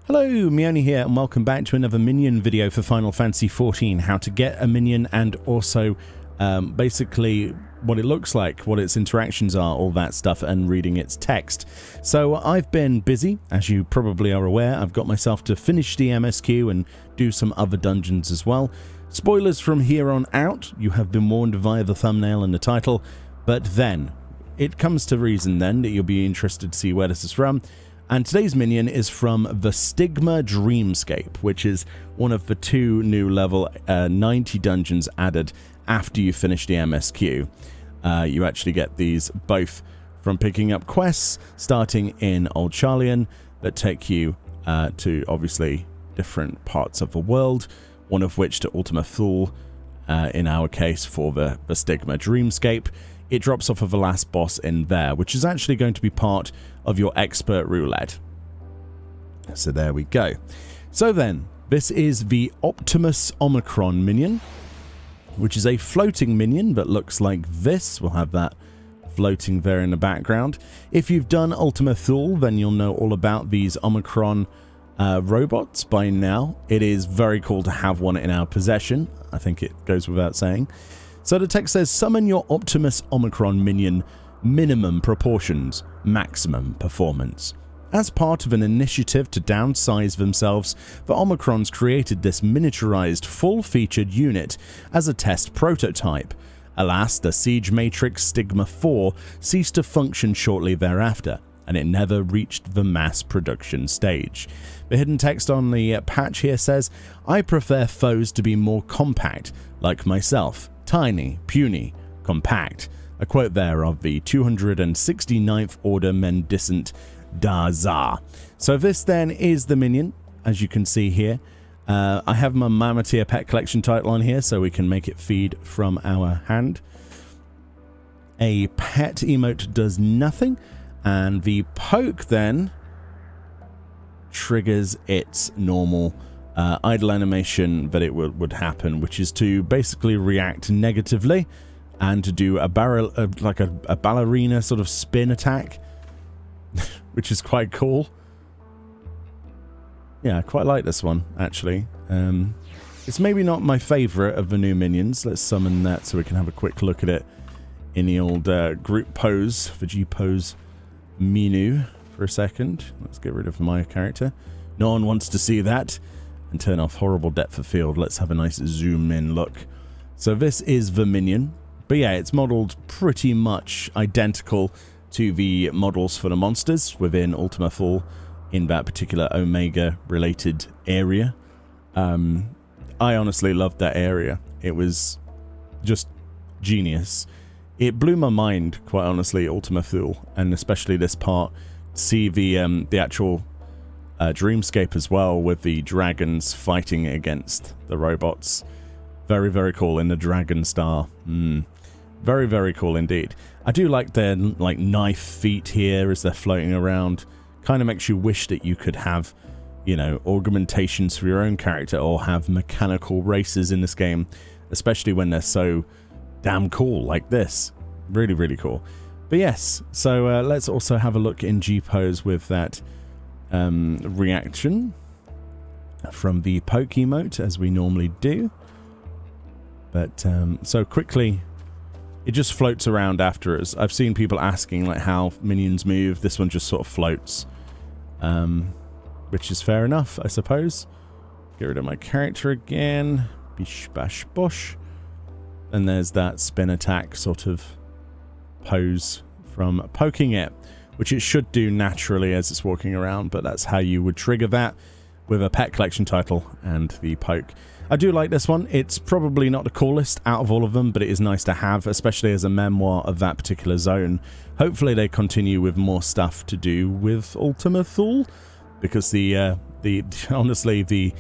Hello, Meoni here, and welcome back to another Minion video for Final Fantasy XIV. How to get a Minion and also basically what it looks like, what its interactions are, all that stuff, and reading its text. So I've been busy, as you probably are aware. I've got myself to finish the MSQ and do some other dungeons as well. Spoilers from here on out, you have been warned via the thumbnail and the title, but then it comes to reason then that you'll be interested to see where this is from. And today's Minion is from the Stigma Dreamscape, which is one of the two new level 90 dungeons added after you finish the MSQ. You actually get these both from picking up quests starting in Old Charlian that take you to obviously different parts of the world, one of which to Ultima Thule, in our case for the Stigma Dreamscape. It drops off of the last boss in there, which is actually going to be part of your expert roulette. So there we go. So then, this is the Optimus Omicron minion, which is a floating minion that looks like this. We'll have that floating there in the background. If you've done Ultima Thule, then you'll know all about these Omicron robots by now. It is very cool to have one in our possession. I think it goes without saying. So the text says, summon your Optimus Omicron minion, minimum proportions, maximum performance. As part of an initiative to downsize themselves, the Omicrons created this miniaturized, full-featured unit as a test prototype. Alas, the Siege Matrix Stigma 4 ceased to function shortly thereafter, and it never reached the mass production stage. The hidden text on the patch here says, I prefer foes to be more compact, like myself. Tiny, puny, compact. A quote there of the 269th Order Mendicant Daza. So this then is the minion, as you can see here. I have my Mammotier Pet Collection title on here so we can make it feed from our hand. A pet emote does nothing, and the poke then triggers its normal idle animation that it would happen, which is to basically react negatively and to do a ballerina sort of spin attack, which is quite cool. Yeah, I quite like this one, actually. It's maybe not my favorite of the new minions. Let's summon that so we can have a quick look at it in the old group pose, the G-pose menu for a second. Let's get rid of my character. No one wants to see that. And turn off horrible depth of field. Let's have a nice zoom in look. So this is the minion. But yeah, it's modeled pretty much identical to the models for the monsters within Ultima Thule in that particular Omega related area. I honestly loved that area. It was just genius. It blew my mind, quite honestly, Ultima Thule, and especially this part. See the actual dreamscape as well, with the dragons fighting against the robots. Very, very cool in the dragon star. Very, very cool indeed. I do like their knife feet here as they're floating around. Kind of makes you wish that you could have, you know, augmentations for your own character or have mechanical races in this game, especially when they're so damn cool like this. Really, really cool. But yes, so let's also have a look in G-pose with that reaction from the poke emote, as we normally do. But so quickly, it just floats around after us. I've seen people asking like how minions move. This one just sort of floats, which is fair enough, I suppose. Get rid of my character again. Bish bash bosh. And there's that spin attack sort of pose from poking it, which it should do naturally as it's walking around, but that's how you would trigger that with a pet collection title and the poke. I do like this one. It's probably not the coolest out of all of them, but it is nice to have, especially as a memoir of that particular zone. Hopefully they continue with more stuff to do with Ultima Thule, because honestly the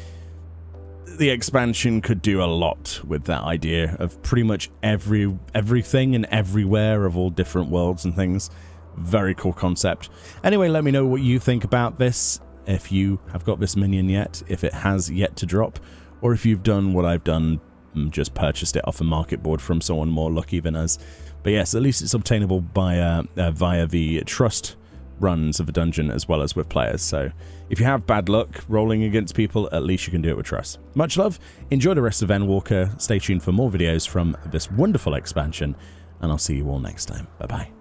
expansion could do a lot with that idea of pretty much everything and everywhere of all different worlds and things. Very cool concept. Anyway, let me know what you think about this, if you have got this minion yet, if it has yet to drop, or if you've done what I've done, just purchased it off a market board from someone more lucky than us. But yes, at least it's obtainable by via the Trust runs of a dungeon as well as with players. So if you have bad luck rolling against people, at least you can do it with trust. Much love. Enjoy the rest of Endwalker. Stay tuned for more videos from this wonderful expansion, and I'll see you all next time. Bye-bye.